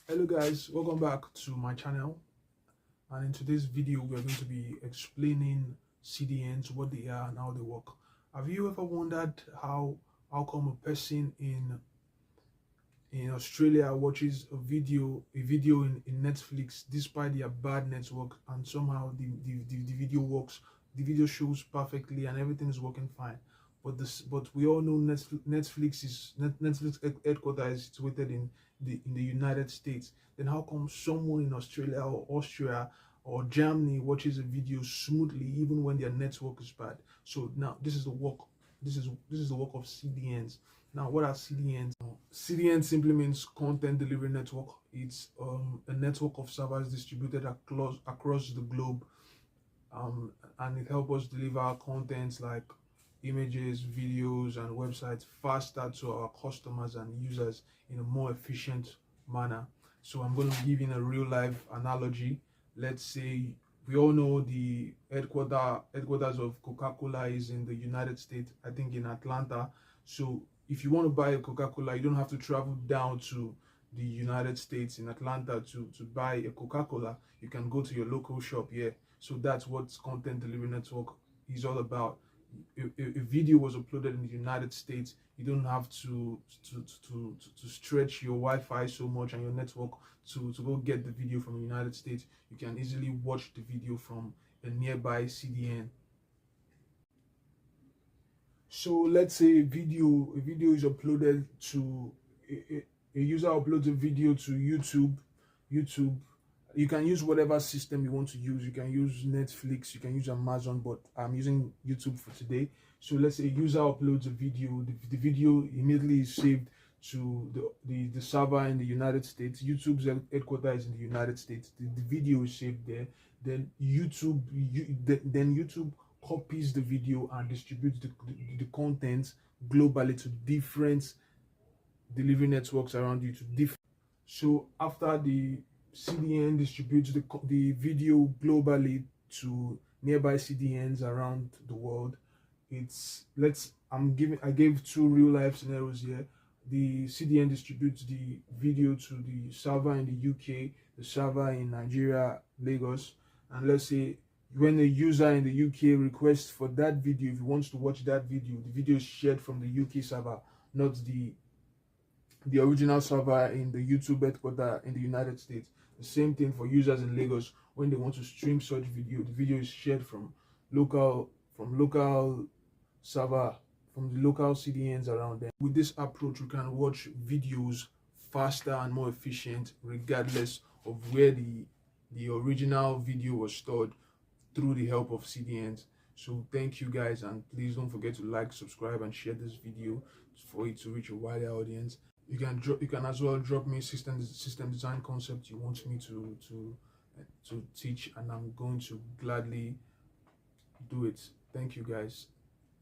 Hello guys, welcome back to my channel, and in today's video we are going to be explaining CDNs, what they are and how they work. Have you ever wondered how come a person in Australia watches a video in Netflix despite their bad network, and somehow the video works, the video shows perfectly and everything is working fine? But we all know Netflix headquarters is situated in the United States. Then how come someone in Australia or Austria or Germany watches a video smoothly even when their network is bad? So now this is the work. This is the work of CDNs. Now, what are CDNs? CDN simply means content delivery network. It's a network of servers distributed across the globe, and it helps us deliver contents like images, videos, and websites faster to our customers and users in a more efficient manner. So I'm going to give you a real life analogy. Let's say we all know the headquarters of Coca-Cola is in the United States, I think in Atlanta. So if you want to buy a Coca-Cola, you don't have to travel down to the United States in Atlanta to buy a Coca-Cola. You can go to your local shop here. So that's what content delivery network is all about. If a video was uploaded in the United States, you don't have to stretch your Wi-Fi so much and your network to go get the video from the United States. You can easily watch the video from a nearby CDN. So let's say a video is uploaded to a user uploads a video to YouTube. You can use whatever system you want to use. You can use Netflix, you can use Amazon, but I'm using YouTube for today. So let's say a user uploads a video, the video immediately is saved to the server in the United States. YouTube's headquarters is in the United States. The video is saved there. Then YouTube copies the video and distributes the content globally to different delivery networks around you. So after the CDN distributes the video globally to nearby CDNs around the world, I gave two real life scenarios here. The CDN distributes the video to the server in the UK, the server in Nigeria, Lagos, and let's say when a user in the UK requests for that video, if he wants to watch that video, the video is shared from the UK server, not the original server in the YouTube headquarters in the United States. The same thing for users in Lagos. When they want to stream such video, the video is shared from local server, from the local CDNs around them. With this approach, we can watch videos faster and more efficient regardless of where the original video was stored, through the help of CDNs. So thank you guys, and please don't forget to like, subscribe, and share this video for it to reach a wider audience. You can as well drop me system design concept you want me to teach, and I'm going to gladly do it. Thank you guys.